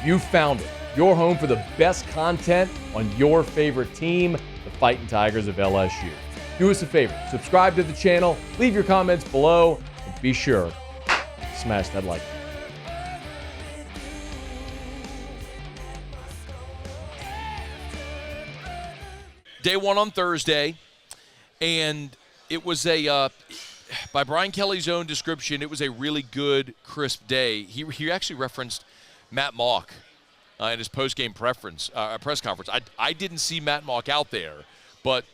You found it. Your home for the best content on your favorite team, the Fighting Tigers of LSU. Do us a favor, subscribe to the channel, leave your comments below, and be sure to smash that like button. Day one on Thursday, and it was by Brian Kelly's own description, it was a really good, crisp day. He actually referenced Matt Mauck in his post-game press conference. I didn't see Matt Mauck out there, but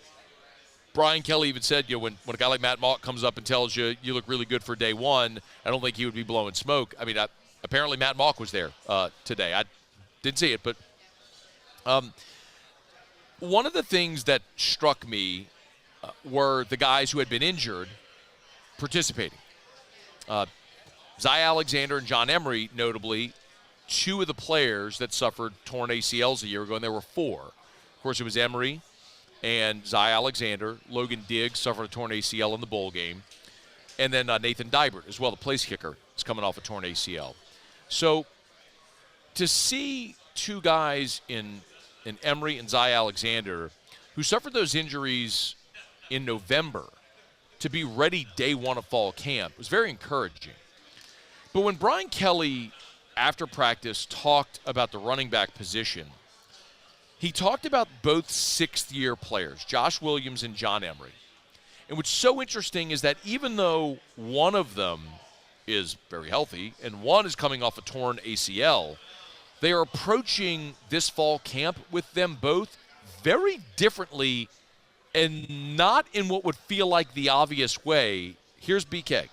Brian Kelly even said, when a guy like Matt Mauck comes up and tells you you look really good for day one, I don't think he would be blowing smoke. I mean, apparently Matt Mauck was there today. I didn't see it, but one of the things that struck me were the guys who had been injured participating. Zy Alexander and John Emery, notably, two of the players that suffered torn ACLs a year ago, and there were four. Of course, it was Emery and Zy Alexander. Logan Diggs suffered a torn ACL in the bowl game. And then Nathan Dybert as well, the place kicker, is coming off a torn ACL. So to see two guys in Emery and Zy Alexander who suffered those injuries in November to be ready day one of fall camp was very encouraging. But when Brian Kelly, after practice, talked about the running back position, he talked about both sixth-year players, Josh Williams and John Emery. And what's so interesting is that even though one of them is very healthy and one is coming off a torn ACL, they are approaching this fall camp with them both very differently and not in what would feel like the obvious way. Here's BK.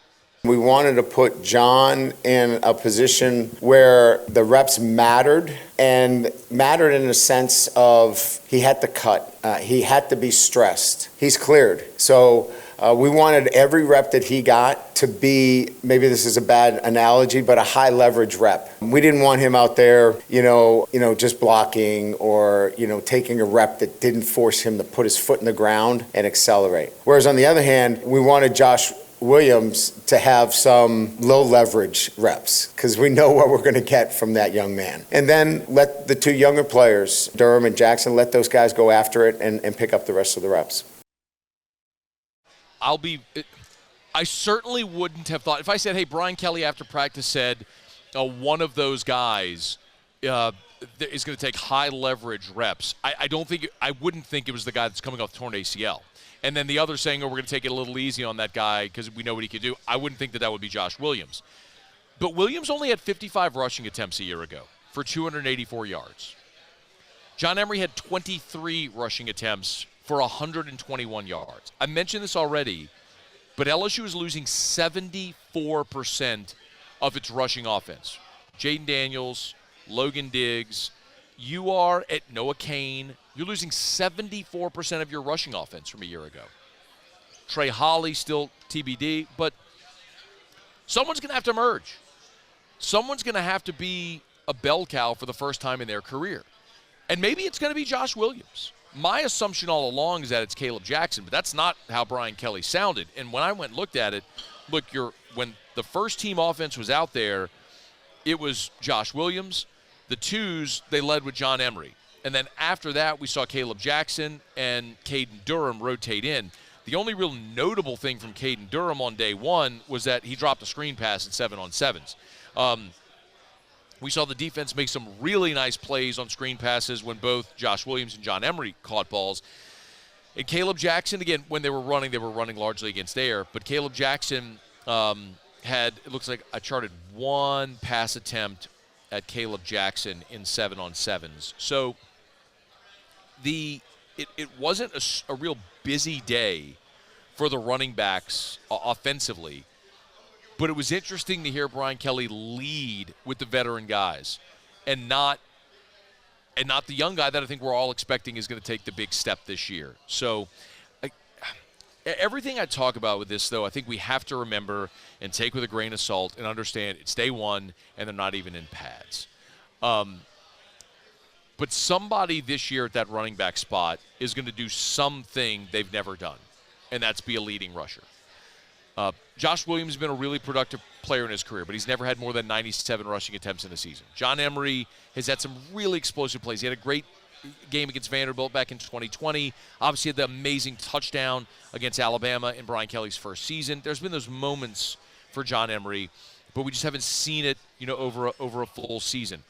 We wanted to put John in a position where the reps mattered, and mattered in the sense of he had to cut. He had to be stressed. He's cleared. So we wanted every rep that he got to be, maybe this is a bad analogy, but a high leverage rep. We didn't want him out there, just blocking or, taking a rep that didn't force him to put his foot in the ground and accelerate. Whereas on the other hand, we wanted Josh Williams to have some low leverage reps because we know what we're going to get from that young man. And then let the two younger players, Durham and Jackson, let those guys go after it and pick up the rest of the reps. I certainly wouldn't have thought, if I said, hey, Brian Kelly after practice said one of those guys is going to take high leverage reps, I wouldn't think it was the guy that's coming off torn ACL. And then the other saying, we're going to take it a little easy on that guy because we know what he can do. I wouldn't think that would be Josh Williams. But Williams only had 55 rushing attempts a year ago for 284 yards. John Emery had 23 rushing attempts for 121 yards. I mentioned this already, but LSU is losing 74% of its rushing offense. Jaden Daniels, Logan Diggs, you are at Noah Kane. You're losing 74% of your rushing offense from a year ago. Trey Holly still TBD, but someone's going to have to emerge. Someone's going to have to be a bell cow for the first time in their career. And maybe it's going to be Josh Williams. My assumption all along is that it's Caleb Jackson, but that's not how Brian Kelly sounded. And when I went and looked at it, when the first team offense was out there, it was Josh Williams. The twos, they led with John Emery. And then after that, we saw Caleb Jackson and Caden Durham rotate in. The only real notable thing from Caden Durham on day one was that he dropped a screen pass at 7-on-7s. We saw the defense make some really nice plays on screen passes when both Josh Williams and John Emery caught balls. And Caleb Jackson, again, when they were running largely against air. But Caleb Jackson had, it looks like I charted one pass attempt at Caleb Jackson in 7-on-7s. So it wasn't a real busy day for the running backs offensively, but it was interesting to hear Brian Kelly lead with the veteran guys and not the young guy that I think we're all expecting is going to take the big step this year. So everything I talk about with this, though, I think we have to remember and take with a grain of salt and understand it's day one and they're not even in pads. But somebody this year at that running back spot is going to do something they've never done, and that's be a leading rusher. Josh Williams has been a really productive player in his career, but he's never had more than 97 rushing attempts in a season. John Emery has had some really explosive plays. He had a great game against Vanderbilt back in 2020. Obviously had the amazing touchdown against Alabama in Brian Kelly's first season. There's been those moments for John Emery, but we just haven't seen it, over a full season.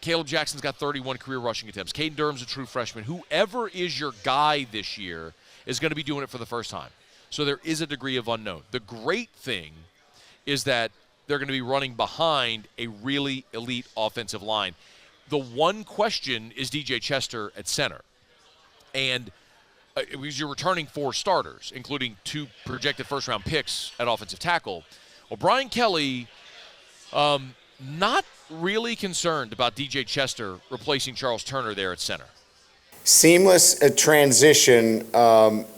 Caleb Jackson's got 31 career rushing attempts. Caden Durham's a true freshman. Whoever is your guy this year is going to be doing it for the first time. So there is a degree of unknown. The great thing is that they're going to be running behind a really elite offensive line. The one question is DJ Chester at center. And because you're returning 4 starters, including 2 projected first-round picks at offensive tackle. Well, Brian Kelly, not really concerned about DJ Chester replacing Charles Turner there at center. Seamless transition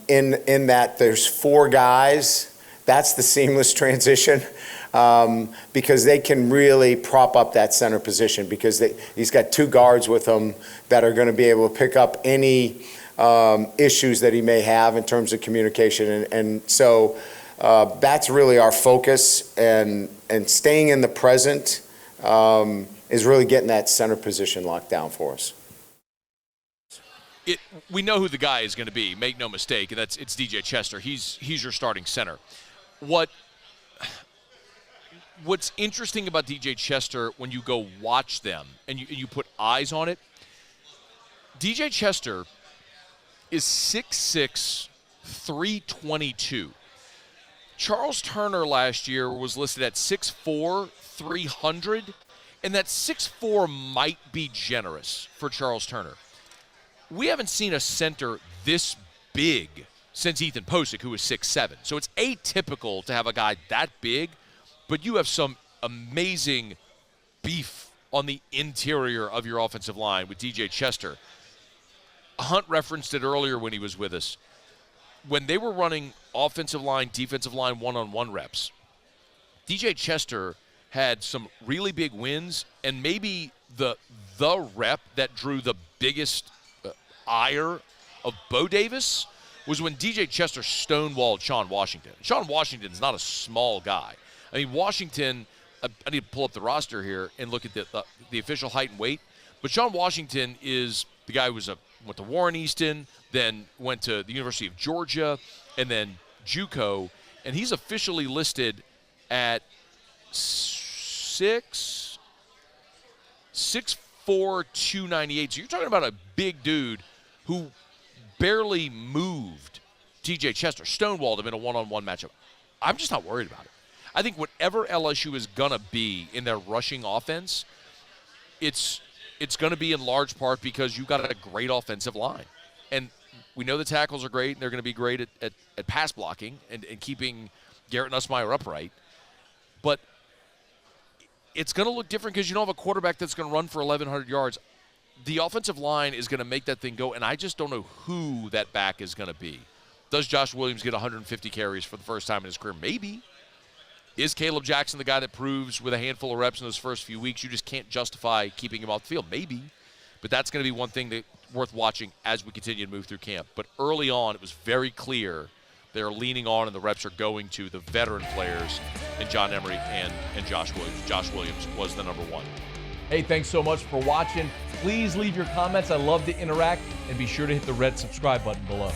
in that there's 4 guys. That's the seamless transition because they can really prop up that center position because he's got 2 guards with him that are going to be able to pick up any issues that he may have in terms of communication. And so that's really our focus, and staying in the present is really getting that center position locked down for us. We know who the guy is going to be, make no mistake, and it's DJ Chester. He's your starting center. What's interesting about DJ Chester when you go watch them and you put eyes on it, DJ Chester is 6'6", 322. Charles Turner last year was listed at 6'4", 300, and that 6'4" might be generous for Charles Turner. We haven't seen a center this big since Ethan Posick, who was 6'7". So it's atypical to have a guy that big, but you have some amazing beef on the interior of your offensive line with DJ Chester. Hunt referenced it earlier when he was with us. When they were running offensive line, defensive line one-on-one reps, DJ Chester had some really big wins, and maybe the rep that drew the biggest ire of Bo Davis was when DJ Chester stonewalled Sean Washington. Sean Washington's not a small guy. I mean, Washington, I need to pull up the roster here and look at the official height and weight, but Sean Washington is the guy who went to Warren Easton, then went to the University of Georgia, and then JUCO, and he's officially listed at 6'4", 298. So you're talking about a big dude who barely moved DJ Chester, stonewalled him in a one-on-one matchup. I'm just not worried about it. I think whatever LSU is going to be in their rushing offense, it's going to be in large part because you got a great offensive line. And we know the tackles are great, and they're going to be great at pass blocking and keeping Garrett Nussmeier upright. But it's going to look different because you don't have a quarterback that's going to run for 1,100 yards. The offensive line is going to make that thing go, and I just don't know who that back is going to be. Does Josh Williams get 150 carries for the first time in his career? Maybe. Is Caleb Jackson the guy that proves with a handful of reps in those first few weeks you just can't justify keeping him off the field? Maybe. But that's going to be one thing worth watching as we continue to move through camp. But early on, it was very clear they're leaning on and the reps are going to the veteran players in John Emery and Josh Williams. Josh Williams was the number 1. Hey, thanks so much for watching. Please leave your comments. I love to interact, and be sure to hit the red subscribe button below.